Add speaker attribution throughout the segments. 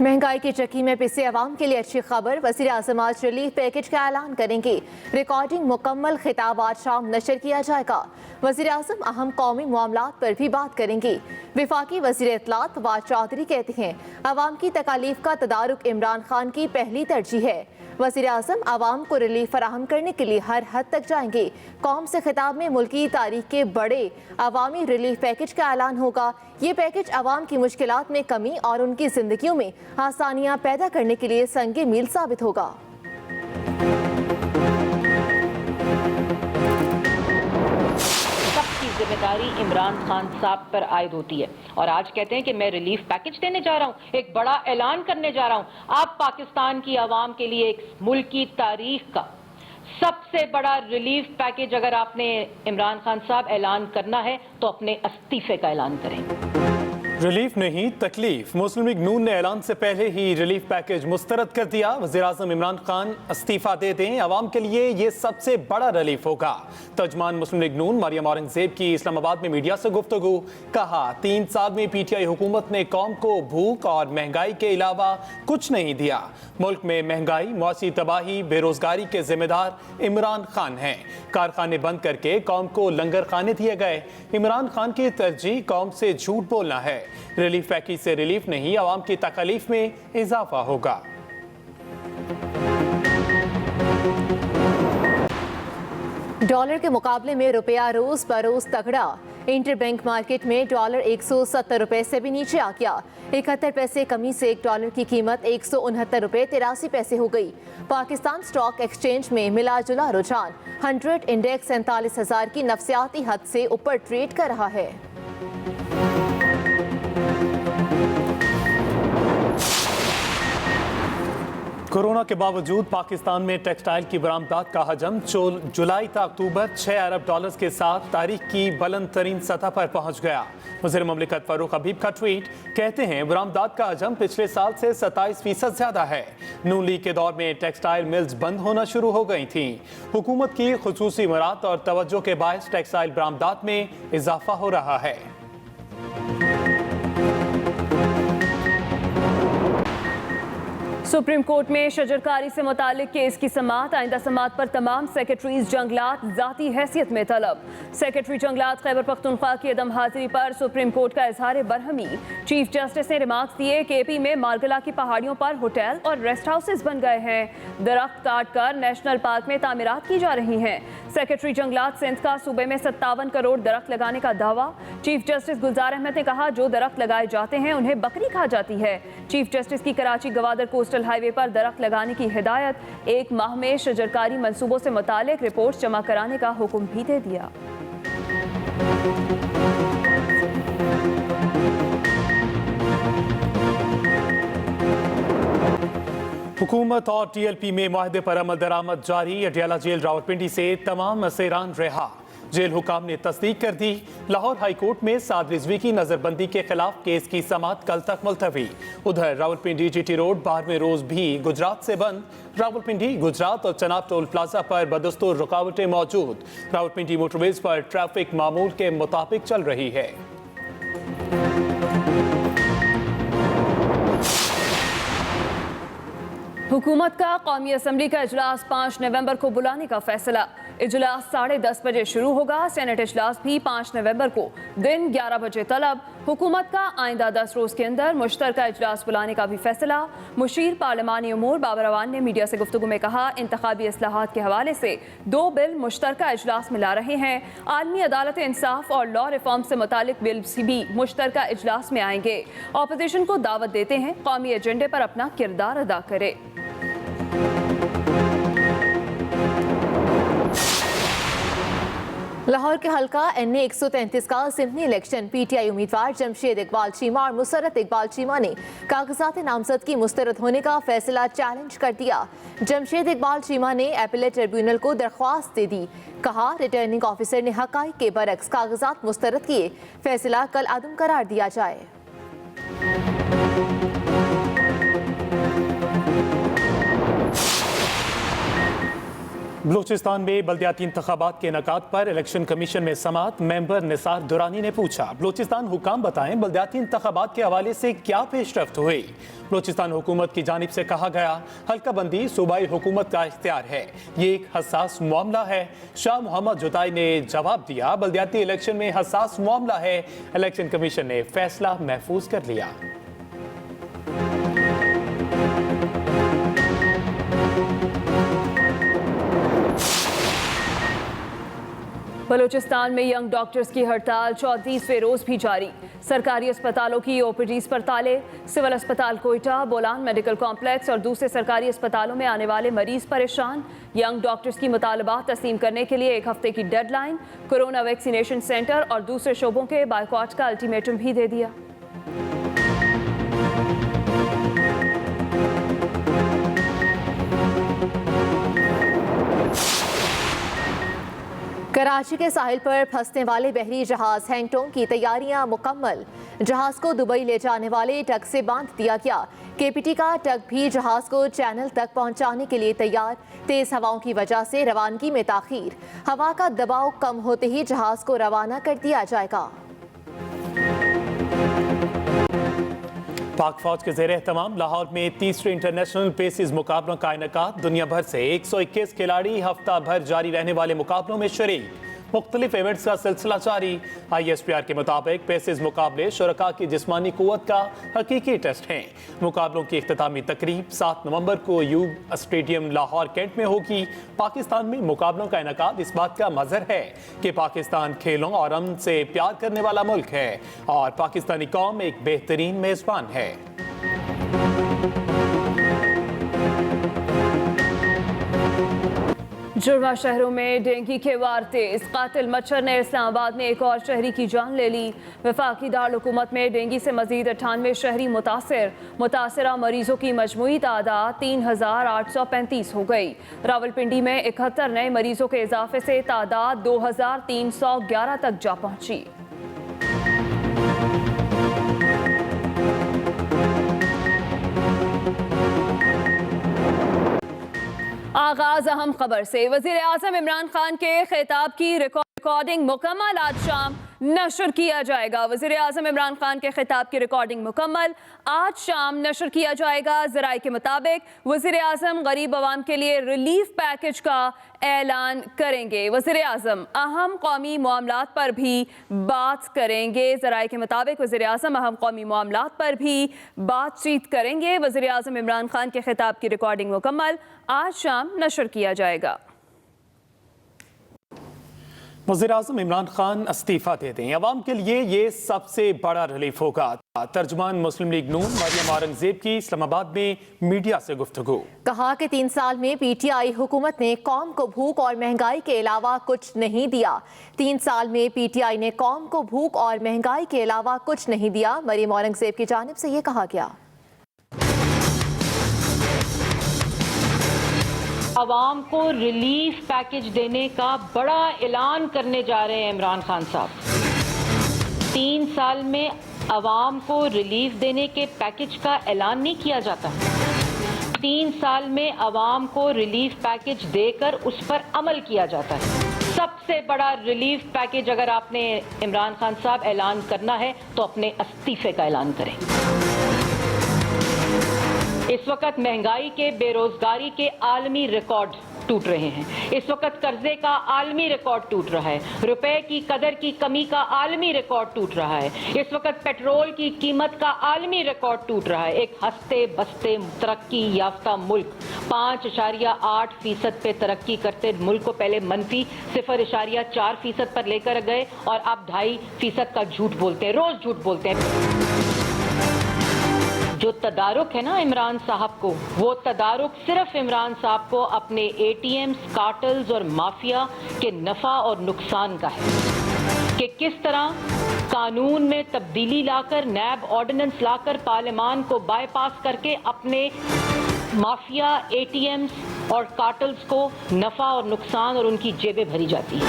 Speaker 1: महंगाई की चक्की में पिसे अवाम के लिए अच्छी खबर। वज़ीर-ए-आज़म आज रिलीफ पैकेज का ऐलान करेंगे। रिकॉर्डिंग मुकम्मल खिताब आज शाम नशर किया जाएगा। वज़ीर-ए-आज़म अहम कौमी मामलात पर भी बात करेंगे। वफाकी वज़ीर इत्तलात फवाद चौधरी कहते हैं, अवाम की तकालीफ का तदारुक इमरान खान की पहली तरजीह है। वज़ीर-ए-आज़म आवाम को रिलीफ फराहम करने के लिए हर हद तक जाएंगे। कौम से खिताब में मुल्की तारीख के बड़े अवामी रिलीफ पैकेज का ऐलान होगा। ये पैकेज अवाम की मुश्किलात में कमी और उनकी जिंदगियों में आसानियां पैदा करने के लिए संगे मील साबित होगा।
Speaker 2: जिम्मेदारी इमरान खान साहब पर आयद होती है और आज कहते हैं कि मैं रिलीफ पैकेज देने जा रहा हूं, एक बड़ा ऐलान करने जा रहा हूं। आप पाकिस्तान की आवाम के लिए एक मुल्क की तारीख का सबसे बड़ा रिलीफ पैकेज अगर आपने इमरान खान साहब ऐलान करना है तो अपने इस्तीफे का ऐलान करें।
Speaker 3: रिलीफ नहीं तकलीफ। मुस्लिम लीग नून ने ऐलान से पहले ही रिलीफ पैकेज मुस्तरद कर दिया। वज़ीर-ए-आज़म इमरान खान इस्तीफा दे दें, अवाम के लिए ये सबसे बड़ा रिलीफ होगा। तर्जमान मुस्लिम लीग नून मरियम औरंगजेब की इस्लामाबाद में मीडिया से गुफ्तगू। कहा, 3 साल में पीटीआई हुकूमत ने कौम को भूख और महंगाई के अलावा कुछ नहीं दिया। मुल्क में महंगाई, मुआशी तबाही, बेरोजगारी के जिम्मेदार इमरान खान हैं। कारखाने बंद करके कौम को लंगर खाने दिए गए। इमरान खान की तरजीह कौम से झूठ बोलना है। रिलीफ पैकेज से रिलीफ नहीं, आवाम की तकलीफ में इजाफा होगा।
Speaker 1: डॉलर के मुकाबले में रुपया रोज बरोज तगड़ा। इंटरबैंक मार्केट में डॉलर 170 रुपए से भी नीचे आ गया। 71 पैसे कमी से $1 की कीमत 169 रुपए 83 पैसे हो गई। पाकिस्तान स्टॉक एक्सचेंज में मिला जुला रुझान। 100 इंडेक्स 47,000 की नफसियाती हद से ऊपर ट्रेड कर रहा है।
Speaker 3: कोरोना के बावजूद पाकिस्तान में टेक्सटाइल की बरामदात का हजम जुलाई तक अक्टूबर 6 अरब डॉलर के साथ तारीख की बुलंद तरीन सतह पर पहुंच गया। वज़ीर ममलिकत फारूक हबीब का ट्वीट, कहते हैं बरामदात का हजम पिछले साल से 27% ज्यादा है। नून लीग के दौर में टेक्सटाइल मिल्स बंद होना शुरू हो गई थी। हुकूमत की खुसूसी मुराद और तवज्जो के बायस टेक्सटाइल बरामदात में इजाफा हो रहा है।
Speaker 4: सुप्रीम कोर्ट में शजरकारी से मुतालिक केस की समाअत। आइंदा समाअत पर तमाम सेक्रेटरीज जंगलात जाती हैसियत में तलब। सेक्रेटरी जंगलात खैबर पख्तूनख्वा की अदम हाजिरी पर सुप्रीम कोर्ट का इजहार बरहमी। चीफ जस्टिस ने रिमार्क्स दिए कि एपी में मार्गला की पहाड़ियों पर होटल और रेस्ट हाउसेज बन गए हैं। दरख्त काट कर नेशनल पार्क में तामीरात की जा रही हैं। सेक्रेटरी जंगलात सिंध का सूबे में 57 करोड़ दरख्त लगाने का दावा। चीफ जस्टिस गुलजार अहमद ने कहा, जो दरख्त लगाए जाते हैं उन्हें बकरी खा जाती है। चीफ जस्टिस की कराची गवादर कोस्टल हाईवे पर दरख्त लगाने की हिदायत। 1 माह में शजरकारी मंसूबों से मुतालिक रिपोर्ट जमा कराने का हुक्म भी दे दिया।
Speaker 3: हुकूमत और टीएलपी में मुआहदे पर अमल दरामद जारी। अडियाला जेल रावलपिंडी से तमाम असेरान रिहा। जेल हुकाम ने तस्दीक कर दी। लाहौर हाई कोर्ट में साद रिजवी की नजरबंदी के खिलाफ केस की समाअत कल तक मुलतवी। उधर रावलपिंडी जीटी रोड बाहर में रोज भी गुजरात से बंद। रावलपिंडी, गुजरात और चनाब टोल प्लाजा पर बदस्तूर रुकावटें मौजूद। रावलपिंडी मोटरवेज पर ट्रैफिक मामूल के मुताबिक चल रही है।
Speaker 4: हुकूमत का कौमी असम्बली का इजलास 5 नवंबर को बुलाने का फैसला। इजलास 10:30 बजे शुरू होगा। सेनेट इजलास भी 5 नवंबर को दिन 11 बजे तलब। हुकूमत का आइंदा 10 रोज के अंदर मुश्तरका इजलास बुलाने का भी फैसला। मुशीर पार्लिमानी उमूर बाबर अवान ने मीडिया से गुफ्तगू में कहा, इंतखाबी इस्लाहात के हवाले से 2 बिल मुश्तरका इजलास में ला रहे हैं। आलमी अदालत इंसाफ और लॉ रिफॉर्म से मुतालिक बिल भी मुश्तरका इजलास में आएंगे। अपोजिशन को दावत देते हैं कौमी एजेंडे पर अपना किरदार अदा करे।
Speaker 1: लाहौर के हल्का NA 133 का सिम्फनी इलेक्शन। पीटीआई उम्मीदवार जमशेद इकबाल चीमा और मुसरत इकबाल चीमा ने कागजात नामजद की मुस्तरद होने का फैसला चैलेंज कर दिया। जमशेद इकबाल चीमा ने एपीलेट ट्रिब्यूनल को दरख्वास्त दे दी। कहा, रिटर्निंग ऑफिसर ने हकाइक के बरक्स कागजात मुस्तरद किए। फैसला कल अदम करार दिया जाए।
Speaker 3: बलूचिस्तान में बल्दियाती इंतखाबात के इनेकाद पर इलेक्शन कमीशन में समाअत। मेंबर निसार दुरानी ने पूछा, बलूचिस्तान हुकाम बताएं बल्दियाती इंतखाबात के हवाले से क्या पेशरफ्त हुई। बलूचिस्तान हुकूमत की जानिब से कहा गया, हल्का बंदी सूबाई हुकूमत का इख्तियार है, ये एक हसास मामला है। शाह मोहम्मद जुताई ने जवाब दिया, बल्दियाती इलेक्शन में हसास मामला है, इलेक्शन कमीशन ने फैसला महफूज कर लिया।
Speaker 4: बलूचिस्तान में यंग डॉक्टर्स की हड़ताल 34वें रोज भी जारी। सरकारी अस्पतालों की ओपीडीज पर ताले। सिविल अस्पताल कोयटा, बोलान मेडिकल कॉम्प्लेक्स और दूसरे सरकारी अस्पतालों में आने वाले मरीज परेशान। यंग डॉक्टर्स की मुतालबात तस्लीम करने के लिए 1 हफ्ते की डेडलाइन। कोरोना वैक्सीनेशन सेंटर और दूसरे शोबों के बायकॉट का अल्टीमेटम भी दे दिया।
Speaker 1: कराची के साहिल पर फंसने वाले बहरी जहाज हैंगटोंग की तैयारियां मुकम्मल। जहाज को दुबई ले जाने वाले ट्रक से बांध दिया गया। केपीटी का ट्रक भी जहाज को चैनल तक पहुंचाने के लिए तैयार। तेज हवाओं की वजह से रवानगी में ताखीर। हवा का दबाव कम होते ही जहाज को रवाना कर दिया जाएगा।
Speaker 3: पाक फौज के ज़ेर एहतमाम लाहौर में तीसरे इंटरनेशनल पेसिस मुकाबलों का इनेकाद। दुनिया भर से 121 खिलाड़ी हफ्ता भर जारी रहने वाले मुकाबलों में शरीक। मुख्तलिफ इवेंट्स का सिलसिला जारी। ISPR के मुताबिक पेसिस मुकाबले शुरका की जिस्मानी कुव्वत का हकीकी टेस्ट हैं। मुकाबलों की इख्तितामी तकरीब 7 नवंबर को यूब स्टेडियम लाहौर कैंट में होगी। पाकिस्तान में मुकाबलों का इनेकाद इस बात का मजहर है कि पाकिस्तान खेलों और अमन से प्यार करने वाला मुल्क है और पाकिस्तानी कौम एक बेहतरीन मेजबान है।
Speaker 4: जुड़वा शहरों में डेंगू के वार तेज। कातिल मच्छर ने इस्लामाबाद में एक और शहरी की जान ले ली। वफाकी दारुल-हुकूमत में डेंगू से मजीद 98 शहरी मुतासरा मरीजों की मजमूई तादाद 3835 हो गई। रावलपिंडी में 71 नए मरीजों के इजाफे से तादाद 2311 तक जा पहुंची। आगाज अहम खबर से। वजीर आजम इमरान खान के खिताब की रिकॉर्डिंग मुकम्मल आज शाम नशर किया जाएगा। वजीर आजम इमरान खान के खिताब की रिकॉर्डिंग मुकम्मल आज शाम नशर किया जाएगा। ज़राए के मुताबिक वजीर आजम गरीब आवाम के लिए रिलीफ पैकेज का ऐलान करेंगे। वजीर आजम अहम कौमी मामलात पर भी बात करेंगे। ज़राए के मुताबिक वजीर आजम अहम कौमी मामलात पर भी बातचीत करेंगे। वजीर आजम इमरान खान के खिताब की रिकॉर्डिंग मुकम्मल आज शाम नशर किया जाएगा।
Speaker 3: वज़ीर आज़म इमरान खान इस्तीफा दे दें, अवाम के लिए ये सबसे बड़ा रिलीफ होगा। तर्जुमान मुस्लिम लीग नून मरियम औरंगजेब की इस्लामाबाद में मीडिया से गुफ्तगू।
Speaker 1: कहा कि 3 साल में PTI हुकूमत ने कौम को भूख और महंगाई के अलावा कुछ नहीं दिया। 3 साल में PTI ने कौम को भूख और महंगाई के अलावा कुछ नहीं दिया। मरियम औरंगजेब की जानिब से ये कहा गया।
Speaker 2: अवाम को रिलीफ पैकेज देने का बड़ा ऐलान करने जा रहे हैं इमरान खान साहब। 3 साल में अवाम को रिलीफ देने के पैकेज का ऐलान नहीं किया जाता। 3 साल में अवाम को रिलीफ पैकेज देकर उस पर अमल किया जाता है। सबसे बड़ा रिलीफ पैकेज अगर आपने इमरान खान साहब ऐलान करना है तो अपने इस्तीफे का ऐलान करें। इस वक्त महंगाई के, बेरोजगारी के आलमी रिकॉर्ड टूट रहे हैं। इस वक्त कर्जे का आलमी रिकॉर्ड टूट रहा है। रुपए की कदर की कमी का आलमी रिकॉर्ड टूट रहा है। इस वक्त पेट्रोल की कीमत का आलमी रिकॉर्ड टूट रहा है। एक हंसते बसते तरक्की याफ्ता मुल्क 5.8% पे तरक्की करते मुल्क को पहले मनफी 0.4% पर लेकर गए और अब 2.5% का झूठ बोलते हैं, रोज झूठ बोलते हैं। जो तदारुक है ना इमरान साहब को, वो तदारुक सिर्फ इमरान साहब को अपने ATMs, कार्टल्स और माफिया के नफा और नुकसान का है कि किस तरह कानून में तब्दीली लाकर, नैब ऑर्डिनेंस लाकर, पार्लियामान को बाईपास करके अपने माफिया ATMs और कार्टल्स को नफा और नुकसान और उनकी जेबें भरी जाती है।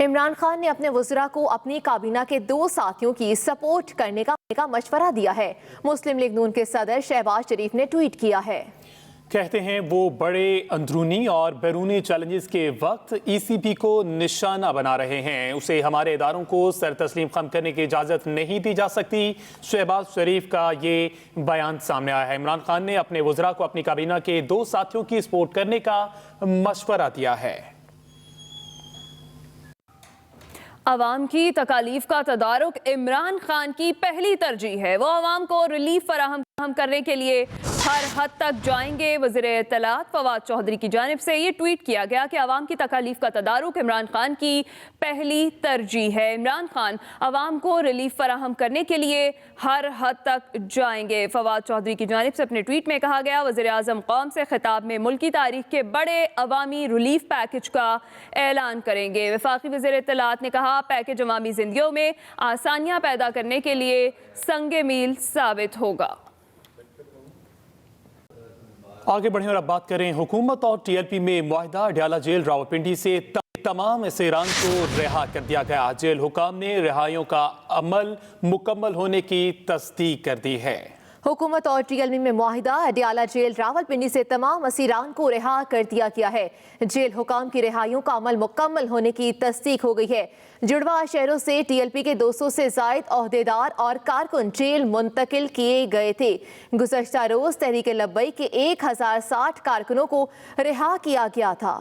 Speaker 1: इमरान खान ने अपने वज़रा को अपनी काबीना के 2 साथियों की सपोर्ट करने का मशवरा दिया है। मुस्लिम लीग नून के सदर शहबाज शरीफ ने ट्वीट किया है।
Speaker 3: कहते हैं वो बड़े अंदरूनी और बैरूनी चैलेंजेस के वक्त ECP को निशाना बना रहे हैं। उसे हमारे इदारों को सर तस्लीम खम करने की इजाज़त नहीं दी जा सकती। शहबाज शरीफ का ये बयान सामने आया है। इमरान खान ने अपने वज़रा को अपनी काबीना के 2 साथियों की सपोर्ट करने का मशवरा दिया है।
Speaker 4: अवाम की तकालीफ का तदारुक इमरान खान की पहली तरजीह है। वो अवाम को रिलीफ फराहम करने के लिए हर हद तक जाएंगे। वज़ीर इत्तलात फवाद चौधरी की जानिब से ये ट्वीट किया गया कि अवाम की तकालीफ का तदारुक इमरान खान की पहली तरजीह है। इमरान खान अवाम को रिलीफ फराहम करने के लिए हर हद तक जाएंगे। फवाद चौधरी की जानिब से अपने ट्वीट में कहा गया, वज़ीर आज़म कौम से खिताब में मुल्की तारीख के बड़े अवामी रिलीफ पैकेज का ऐलान करेंगे। वफाकी वज़ीर इत्तलात ने कहा, पैकेज अवामी जिंदगियों में आसानियाँ पैदा करने के लिए संगे मील साबित होगा।
Speaker 3: आगे बढ़ें और अब बात करें हुकूमत और TLP में मुआहिदा। अडयाला जेल रावलपिंडी से तमाम असीरान को रिहा कर दिया गया। जेल हुकाम ने रिहाइयों का अमल मुकम्मल होने की तस्दीक कर दी है।
Speaker 1: हुकूमत और TLP में मुआहिदा। अडयाला जेल रावलपिंडी से तमाम असीरान को रिहा कर दिया गया है। जेल हुकाम की रिहाइयों का अमल मुकम्मल होने की तस्दीक हो गई है। जुड़वा शहरों से TLP के 200 से जायद ओहदेदार और कारकुन जेल मुंतकिल किए गए थे। गुज़श्ता रोज तहरीक लब्बैक के 1060 कारकुनों को रिहा किया गया था।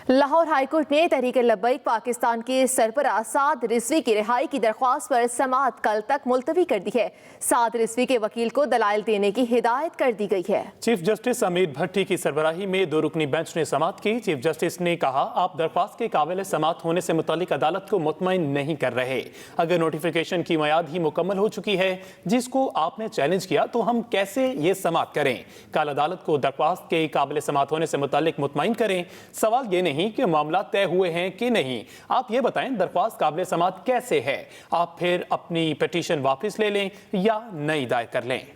Speaker 1: लाहौर हाईकोर्ट ने तहरीक लब्बैक पाकिस्तान के सरबराह साद रिजवी की रिहाई की दरख्वास्त पर समाअत कल तक मुलतवी कर दी है। साद रिजवी के वकील को दलाइल देने की हिदायत कर दी गई है।
Speaker 3: चीफ जस्टिस अमीर भट्टी की सरबराही में 2 रुकनी बेंच ने समाअत की। चीफ जस्टिस ने कहा, आप दरख्वास्त के काबिल समाअत होने से मुतालिक अदालत को मुतमईन नहीं कर रहे। अगर नोटिफिकेशन की मियाद ही मुकम्मल हो चुकी है जिसको आपने चैलेंज किया तो हम कैसे ये समाअत करें? कल अदालत को दरख्वास्त के काबिल समाअत होने से मुतालिक मुतमईन करें। सवाल ये नहीं कि मामला तय हुए हैं कि नहीं। आप ये बताएं दरख्वास्त काबिल समाअत कैसे है? आप फिर अपनी पिटीशन वापस ले लें या नई दायर कर लें।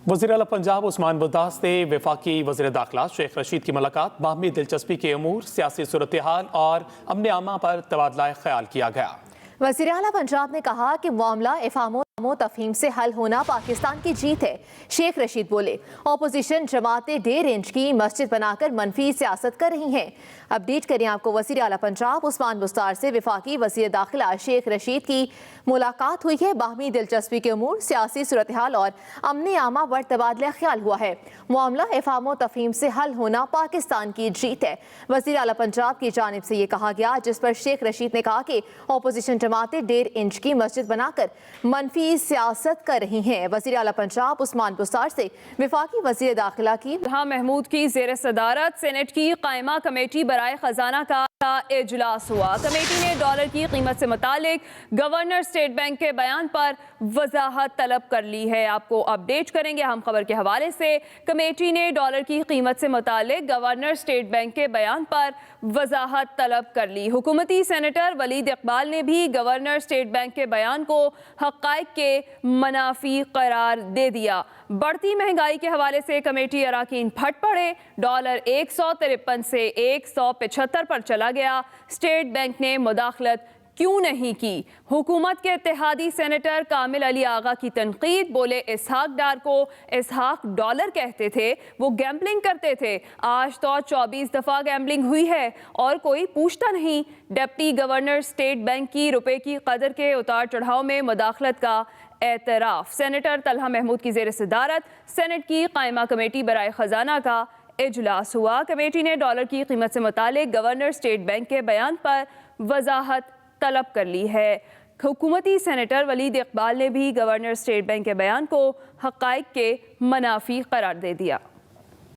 Speaker 3: वज़ीर आला पंजाब उस्मान बुलदास से वफाकी वज़ीर दाखिला शेख रशीद की मुलाकात। बाहमी दिलचस्पी के अमूर, सियासी सूरत हाल और अमन आमा पर तबादला ख्याल किया गया।
Speaker 1: वज़ीर आला पंजाब ने कहा कि मामला इफ़हाम तफहीम से हल होना पाकिस्तान की जीत है। शेख रशीद बोले, ऑपोजिशन जमातें 1.5 इंच की मस्जिद बनाकर मनफी सियासत कर रही हैं। अपडेट करें आपको, वज़ीर आला पंजाब उस्मान बुस्तार से वफाकी वज़ीर दाखिला शेख रशीद की मुलाकात हुई है। बाहमी दिलचस्पी के अमूर, सियासी सूरत हाल और अमन आमा पर तबादला ख्याल हुआ है। मामला इफ़हाम तफहीम से हल होना पाकिस्तान की जीत है। वज़ीर आला पंजाब की जानिब से ये कहा गया, जिस पर शेख रशीद ने कहा कि ऑपोजिशन जमातें 1.5 इंच की मस्जिद बनाकर मनफी सियासत कर रही हैं। वज़ीर आला पंजाब उस्मान बुस्तार से वफाकी वज़ीर दाखिला की
Speaker 4: महमूद की ज़ेर सदारत सेनेट की कायमा कमेटी बराए खजाना का इजलास हुआ। कमेटी ने डॉलर की कीमत से मुतालिक गवर्नर स्टेट बैंक के बयान पर वजाहत तलब कर ली है। आपको अपडेट करेंगे हम खबर के हवाले से। कमेटी ने डॉलर की कीमत से मुतालिक गवर्नर स्टेट बैंक के बयान पर वजाहत तलब कर ली। हुकूमती सेनेटर वलीद इकबाल ने भी गवर्नर स्टेट बैंक के बयान को हक़ाइक़ के मनाफी करार दे दिया। बढ़ती महंगाई के हवाले से कमेटी अराकीन फट पड़े। डॉलर 153 से 175 पर चला गया। स्टेट बैंक ने मुदाखलत क्यों नहीं की? हुकूमत के इत्तेहादी सेनेटर कामिल अली आगा की तनकीद। बोले, इसहाक डार को इसहाक डॉलर कहते थे, वो गैम्बलिंग करते थे। आज तो 24 दफ़ा गैम्बलिंग हुई है और कोई पूछता नहीं। डिप्टी गवर्नर स्टेट बैंक की रुपए की कदर के उतार चढ़ाव में मुदाखलत का एतराफ़। सेनेटर तलहा महमूद की ज़ेर सदारत सेनेट की कायमा कमेटी बराए खजाना का इजलास हुआ। कमेटी ने डॉलर की कीमत से मुतालिक गवर्नर स्टेट बैंक के बयान पर वजाहत तलब कर ली है। हुकूमती सेनेटर वलीद इकबाल ने भी गवर्नर स्टेट बैंक के बयान को हक़ाइक़ के मनाफी करार दे दिया।